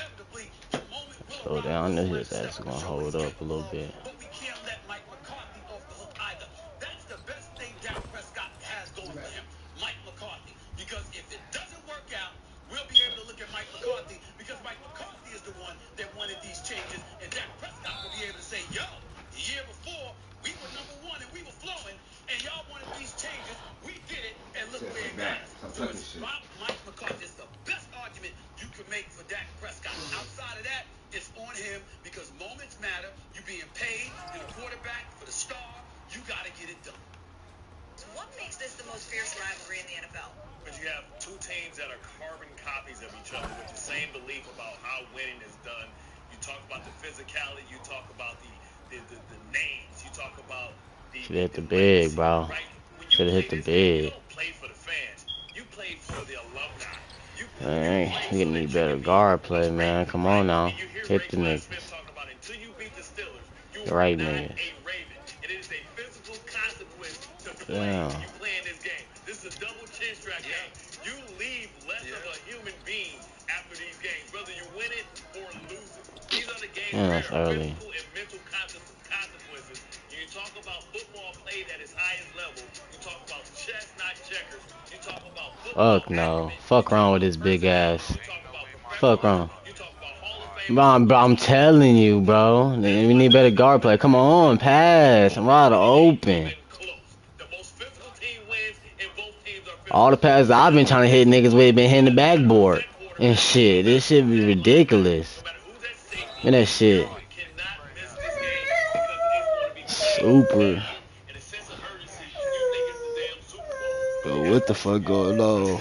slow down. His ass is gonna hold up a little bit. But we can't let Mike McCarthy off the hook either. That's the best thing Dak Prescott has going for him, Mike McCarthy. Because if it doesn't work out, we'll be able to look at Mike McCarthy, because Mike McCarthy is the one that wanted these changes, and Dak Prescott will be able to say, yo, the year before, we were #1 and we were flowing, and y'all wanted these changes, we did it, and look where it got us. So it's Mike McCarthy. It's the best argument you can make for Dak Prescott. Outside of that, it's on him, because moments matter. You're being paid, you're the quarterback for the star, you got to get it done. What makes this the most fierce rivalry in the NFL? But you have two teams that are carbon copies of each other with the same belief about how winning is done. You talk about the physicality, you talk about the names, you talk about the... Should hit the big, bro. Should have hit the big. You don't play for the fans. You play for the alumni. Alright, we need better guard play, man. Come on now. Hit the niggas. The right niggas. Yeah. This is a double chin strap game. You leave less of a human being after these games, whether you win it or lose it. These are the games where That's early. physical and mental consequences. You talk about football played at its highest level. You talk about chess, not checkers. You talk about football. Fuck no. Fuck wrong with this big ass. Fuck wrong. Bro, I'm telling you, bro. We need better guard play. Come on, pass. I'm wide open. All the passes I've been trying to hit niggas with been hitting the backboard and shit. This shit be ridiculous. And that shit. Super. Bro, what the fuck going on?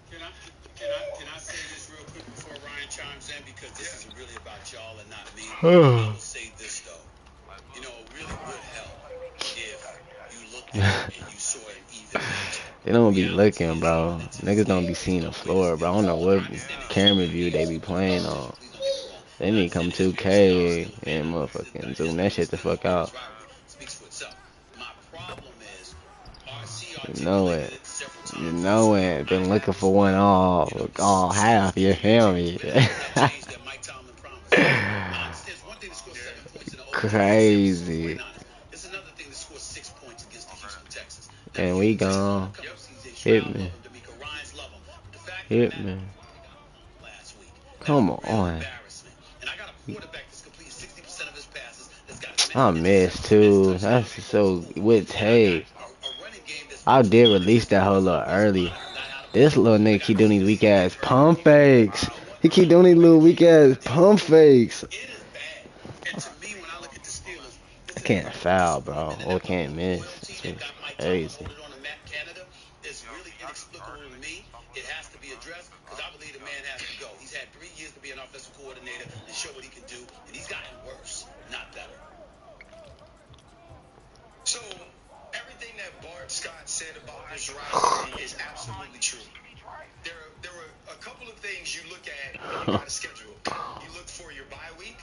Can I say this real quick before Ryan chimes in, because this is really about y'all and not me. I will say this though. You know, it really would help if you looked at it and you saw an even match. They don't be looking, bro. Niggas don't be seeing the floor, bro. I don't know what camera view they be playing on. They need to come 2K and motherfucking zoom that shit the fuck out. You know it. You know it. Been looking for one all half, you feel me? Crazy. And we gone. Hit me. Hit me. Come on. I missed too. That's so with tape. I did release that whole little early. This little nigga keep doing these weak ass pump fakes. He keep doing these little weak ass pump fakes. I can't foul, bro. Or can't miss. It's crazy. It has to be addressed, because I believe the man has to go. He's had 3 years to be an offensive coordinator and show what he can do, and he's gotten worse, not better. So, everything that Bart Scott said about this rivalry is absolutely true. There were a couple of things you look at when you got a schedule. You look for your bye week.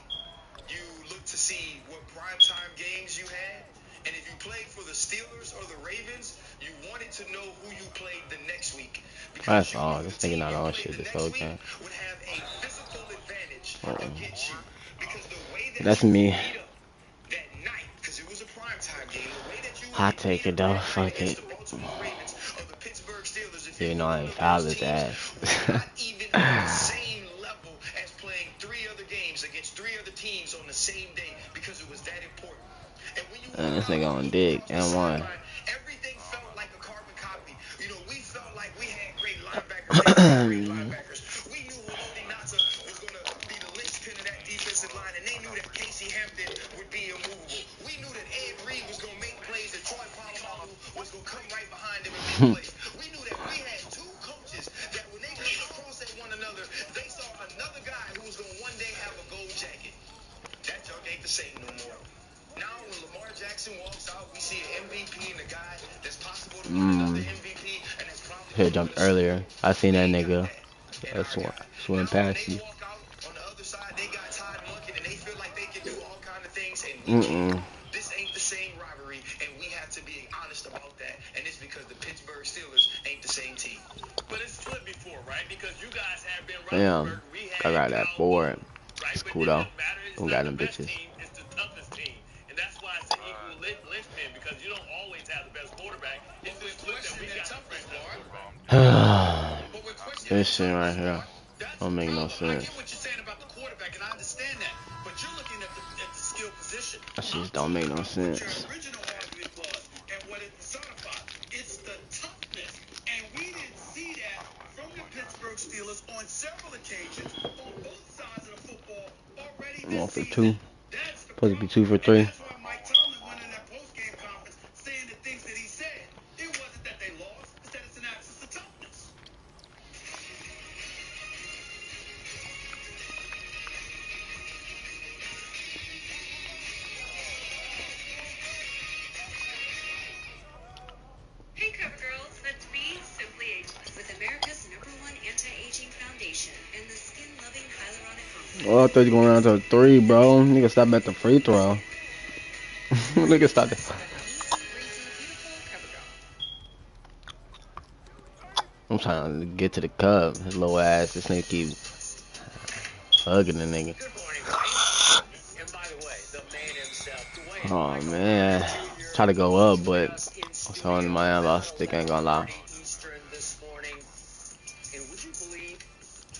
You look to see what primetime games you had. And if you played for the Steelers or the Ravens, you wanted to know who you played the next week. That's all. This nigga not on shit this whole time. Would have a physical advantage against you. Because the way that that's me. That night, because it was a primetime game, the way that you I take it though. Fuck it. You know I ain't foul his ass. Not even on the same level as playing 3 other games against 3 other teams on the same day, because it was that important. And when you this nigga on dick and one. everything felt like a carbon copy. You know, we felt like we linebackers. We knew Haloti Ngata was going to be the linchpin of that defensive line, and they knew that Casey Hampton would be immovable. We knew that Ed Reed was going to make plays, and Troy Polamalu was going to come right behind him and make plays. We knew that we had two coaches that when they came across at one another, they saw another guy who was going to one day have a gold jacket. That junk ain't the same no more. Now, when Lamar Jackson walks out, we see an MVP and a guy that's possible to win another MVP, and that's probably Should have jumped earlier. I seen that nigga. That's one. Swim past you. walk out on the other side, they got Todd Monken, and they feel like they can do all kind of things, and we can't. This ain't the same rivalry, and we have to be honest about that, and it's because the Pittsburgh Steelers ain't the same team. But it's flipped before, right? Because you guys have been Damn. Roethlisberger. We I got had that Kyle board. right? It's But cool it though. doesn't matter. It's Don't not got the them best bitches. team. It's the toughest team. And that's why it's an equal linchpin, because you don't always have the best quarterback. It's this flip that we got the best quarterback. This shit right here don't make no I sense. get what you're saying about the quarterback, and I understand that. But you're looking at the skill position. That shit don't make no sense. Your original argument was, and what it personified, it's the toughness. And we didn't see that from the Pittsburgh Steelers on several occasions on both sides of the football already I'm on this for season. 2. That's the Supposed to be problem. 2 for 3. And that's why Mike Tomlin went in that post-game conference saying the things that he said. It wasn't that they lost, it's that it's an absence of toughness. Hey CoverGirls, that's me, Simply Ageless, with America's #1 anti-aging foundation and the skin-loving hyaluronic complex. Oh, I thought you were going down to 3, bro. Nigga, stop at the free throw. Nigga, stop the. I'm trying to get to the cup. His little ass. This nigga keep hugging the nigga. Oh man, try to go up, but I'm telling my I stick ain't gonna lie. And would you believe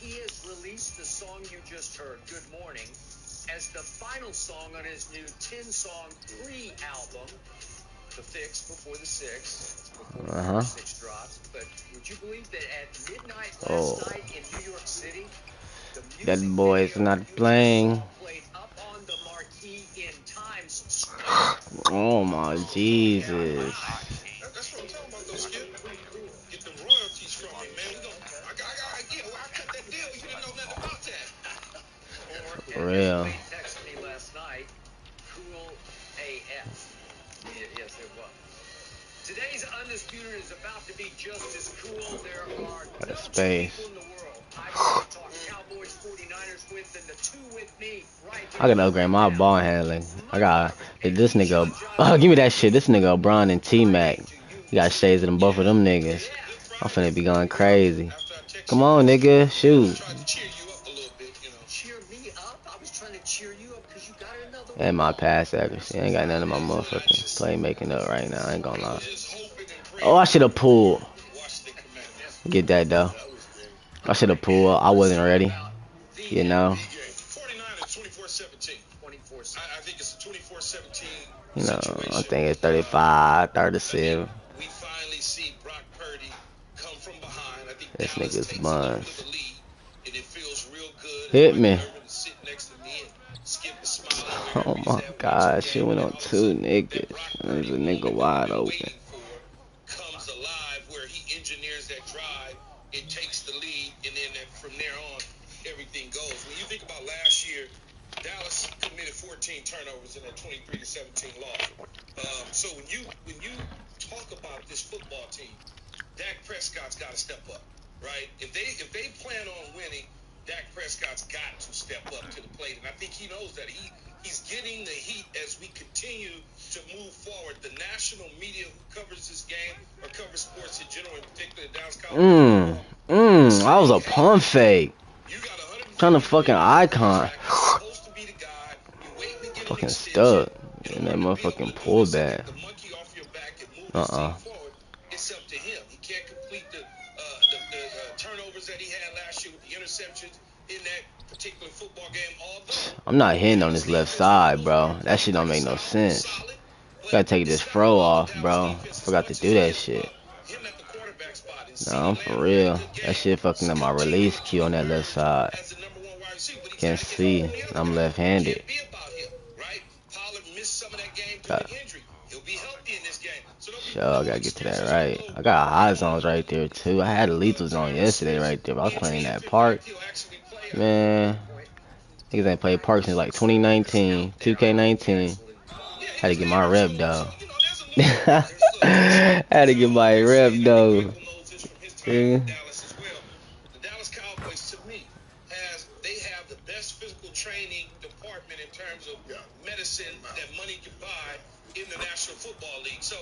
he has released the song you just heard, Good Morning, as the final song on his new 10-song pre-album, The Fix Before the Six, before the 6 drops. But would you believe that at midnight last night in New York City, the that boy is not playing. played up on the marquee in Times Square. Oh my Jesus. That's what I'm talking about, those skills. Get the royalties from me, man. I cut that deal. You didn't know nothing about that. For real. Texted me last night, cool AF. Yes, it was. Today's Undisputed is about to be just as cool. There are no space. people in the world I'd rather talk Cowboys 49ers with than the two with me right I gotta upgrade my ball handling. I got this nigga. Oh, give me that shit. This nigga O'Brien and T-Mac. You got shades of them, both of them niggas. I'm finna be going crazy. Come on, nigga. Shoot. Cheer me up? I was trying to cheer you up because you got another And my pass accuracy. I ain't got none of my motherfucking play making up right now. I ain't gonna lie. Oh, I should have pulled. Get that though. I should have pulled. I wasn't ready. You know. 49ers 24-17. I think it's a 24-17. You know, I think it's 35, 37. We finally see Brock Purdy come from behind. I think This Dallas nigga's takes buns. over the lead, and it feels real good. Hit me. Irvin is sitting next to me and Skip is smiling. Oh my God, she went on 2 niggas. There's a nigga wide open. Comes alive where he engineers that drive. It takes the lead, and then from there on, everything goes. When you think about last year, Dallas committed 14 turnovers in that 23-17 loss. So when you talk about this football team, Dak Prescott's got to step up, right? If they plan on winning, Dak Prescott's got to step up to the plate, and I think he knows that. He's getting the heat as we continue to move forward. The national media who covers this game or covers sports in general, in particular Dallas Cowboys. That was a pump fake. Trying to fucking icon. Fucking stuck in that motherfucking pullback. It's up to him. He can't complete the turnovers that he had last year with the interceptions in that particular football game. I'm not hitting on this left side, bro. That shit don't make no sense. Gotta take this fro off, bro. Forgot to do that shit. Him at the quarterback spot and Nah, I'm for real. That shit fucking up my release key on that left side. Can't see. I'm left-handed. Sure, I gotta get to that right. I got high zones right there too. I had a lethal zone yesterday right there, but I was playing that park. Man, niggas ain't played park since like 2019, 2K19. Had to get my rep though. Had to get my rep though. Yeah. The Dallas Cowboys, to me, they have the best physical training department in terms of medicine that money can buy in the National Football League. So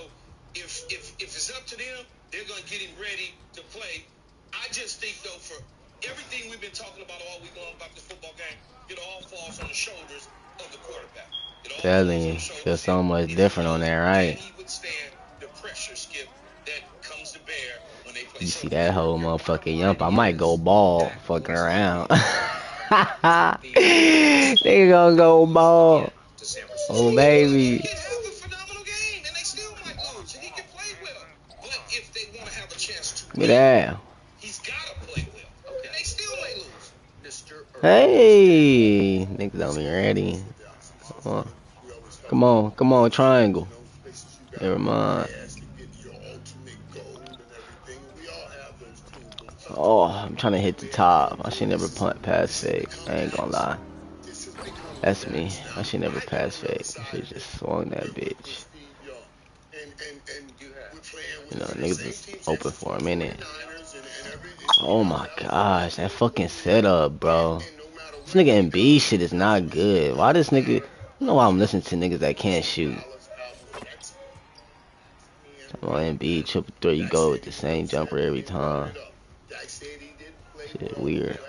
if it's up to them, they're going to get him ready to play. I just think, though, for everything we've been talking about all week long about this football game, it all falls on the shoulders of the quarterback. Telling you, feels so much different on there, right? He would stand the pressure, Skip, that comes to bear when they play. You see that whole motherfucking yump? I might go ball fucking around. They gonna go ball. Oh, baby. Look at that. Hey, niggas don't be ready. Come on, triangle. Never mind. Oh, I'm trying to hit the top. I should never punt past fake. I ain't gonna lie. That's me. I should never pass fake. I should just swung that bitch. You know, niggas was open for a minute. Oh my gosh, that fucking setup, bro. This nigga MB shit is not good. Why this nigga? You know why I'm listening to niggas that can't shoot. Come on, MB, triple threat, you go with the same jumper every time. Shit weird.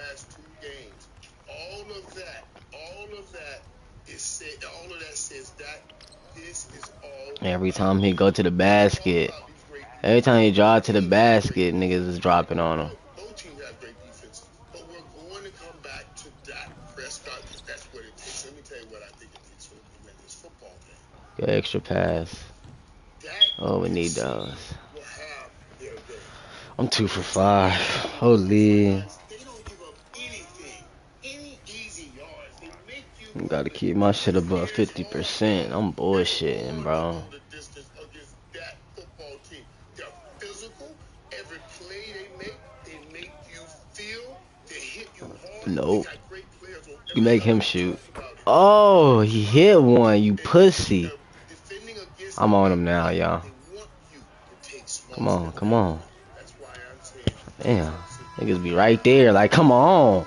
Every time he go to the basket, every time he drive to the basket, niggas is dropping on him. Good extra pass. Oh, we need those. I'm 2 for 5. Holy. Gotta keep my shit above 50%. I'm bullshitting, bro. Nope. You make him shoot. Oh, he hit one, you pussy. I'm on him now, y'all. Come on, come on. Damn. Niggas be right there, like, come on.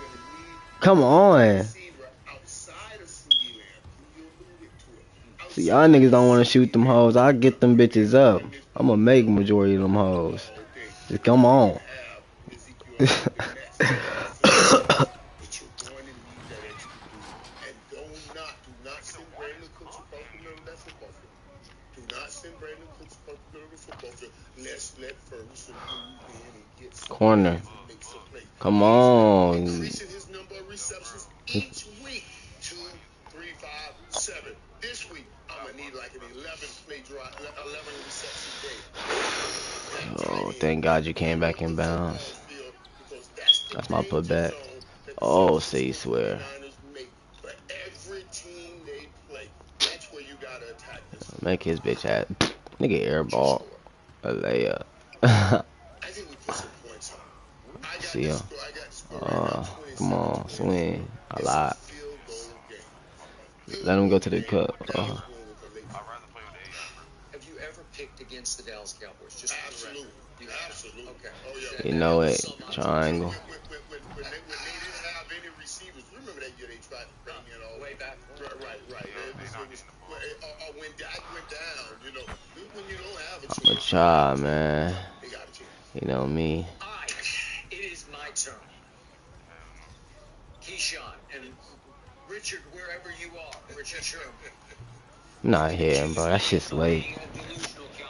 Come on. See, y'all niggas don't want to shoot them hoes. I'll get them bitches up. I'm gonna make majority of them hoes. Just come on. Corner. Come on. Increasing his number of receptions each week. 2, 3, 5, 7. This week, I'm gonna need like an 11 reception day. Oh, thank God you came back in bounds. That's my putback. Oh, say you swear. Make his bitch ass. Nigga airball. A layup. See him. Come on, swing. A lot. Let him go to the cup. Have you ever picked against the Dallas Cowboys? Just absolutely. Absolutely. Okay. You know it. Triangle. When they didn't have any receivers, remember that year they tried to bring in all way back. Right. When Dak went down, you know, when you don't have a choice. I'm a child, man. You know me. It is my turn. Keyshawn and Richard, wherever you are, Richard Sherman. I'm not hitting, bro. That shit's late.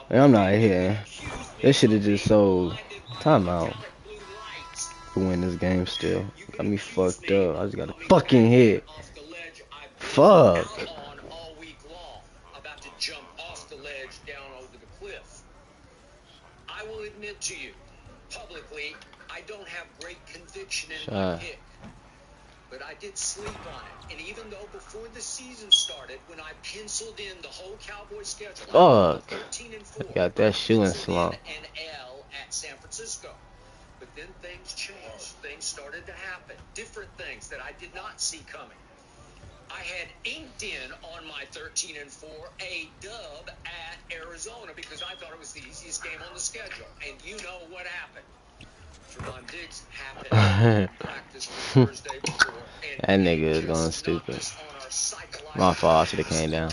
Man, I'm not hitting. This shit is just so timeout to win this game still. Got me fucked up. I just got a fucking hit. Fuck. About to jump off the ledge down over the cliff. I will admit to you, publicly, I don't have great conviction in Shut my up. pick. But I did sleep on it. And even though before the season started, when I penciled in the whole Cowboys schedule, I Fuck. 13-4. Got that shooting penciled in slump. an L at San Francisco. But then things changed. Things started to happen. Different things that I did not see coming. I had inked in on my 13-4 a dub at Arizona because I thought it was the easiest game on the schedule. And you know what happened. Trevon Diggs happened in practice Thursday before. That nigga is going stupid. My fault, I should have came down.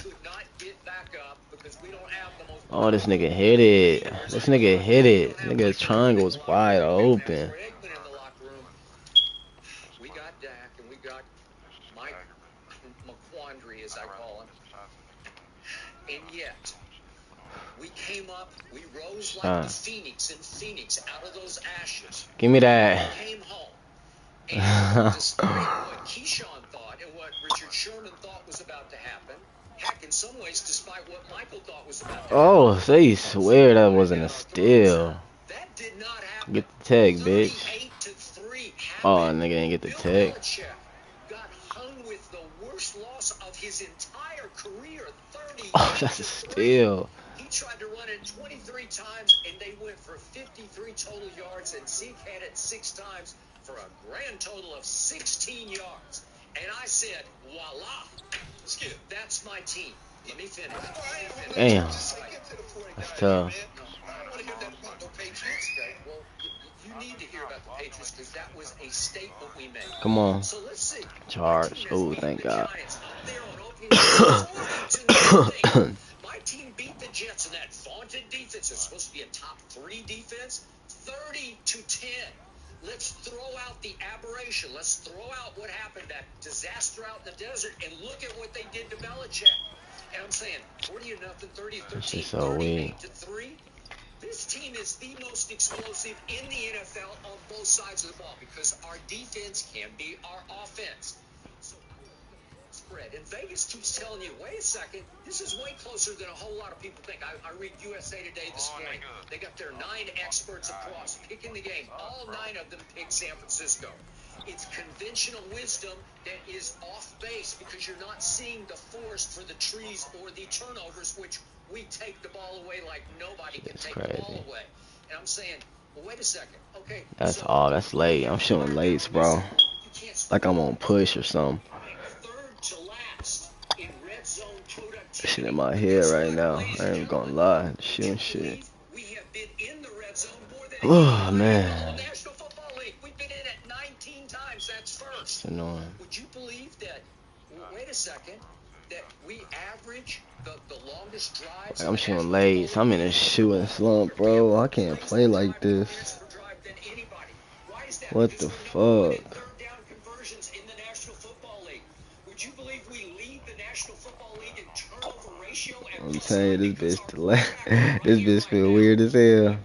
Oh, this nigga hit it. This nigga hit it. Nigga's triangle was wide open. We got Dak and we got Mike McQuandary, as I call him. And yet, we came up, we rose like the Phoenix in Phoenix out of those ashes. Give me that. We came home. And despite what Keyshawn thought and what Richard Sherman thought was about to happen, heck, in some ways, despite what Michael thought was about to happen. Oh, so you swear that wasn't a steal. That did not happen. Get the tag, bitch. 38-3 Oh, nigga didn't get the tag. Got hung with the worst loss of his entire career, 30. Oh, that's a steal. He tried to run it 23 times, and they went for 53 total yards, and Zeke had it 6 times for a grand total of 16 yards. And I said, voila, Skip, that's my team. Let me finish. Damn. That's tough. Well, you need to hear about the Patriots because that was a statement we made. Come on. So let's see. Charge. Oh, thank God. My team beat the Jets in that vaunted defense. It's supposed to be a top 3 defense. 30-10. Let's throw out the aberration. Let's throw out what happened, that disaster out in the desert, and look at what they did to Belichick. And I'm saying 40-0, 30-13, so weak. 38-3. This team is the most explosive in the NFL on both sides of the ball because our defense can be our offense. So spread. And Vegas keeps telling you, wait a second, this is way closer than a whole lot of people think. I read USA Today this morning. They got their 9 experts across picking the game. All 9 of them picked San Francisco. It's conventional wisdom that is off base because you're not seeing the forest for the trees or the turnovers, which we take the ball away like nobody can take the ball away. And I'm saying, well, wait a second. Okay. That's all. That's late. I'm shooting lates, bro. Like I'm on push or something. Shit in my head right now. I ain't even gonna lie. Shooting shit. Oh, man. It's annoying. Would you believe that, wait a second, that we average the longest drives? Like I'm shooting lates. I'm in a shooting slump, bro. I can't play like this. What the fuck? I'm saying this bitch feel weird as hell.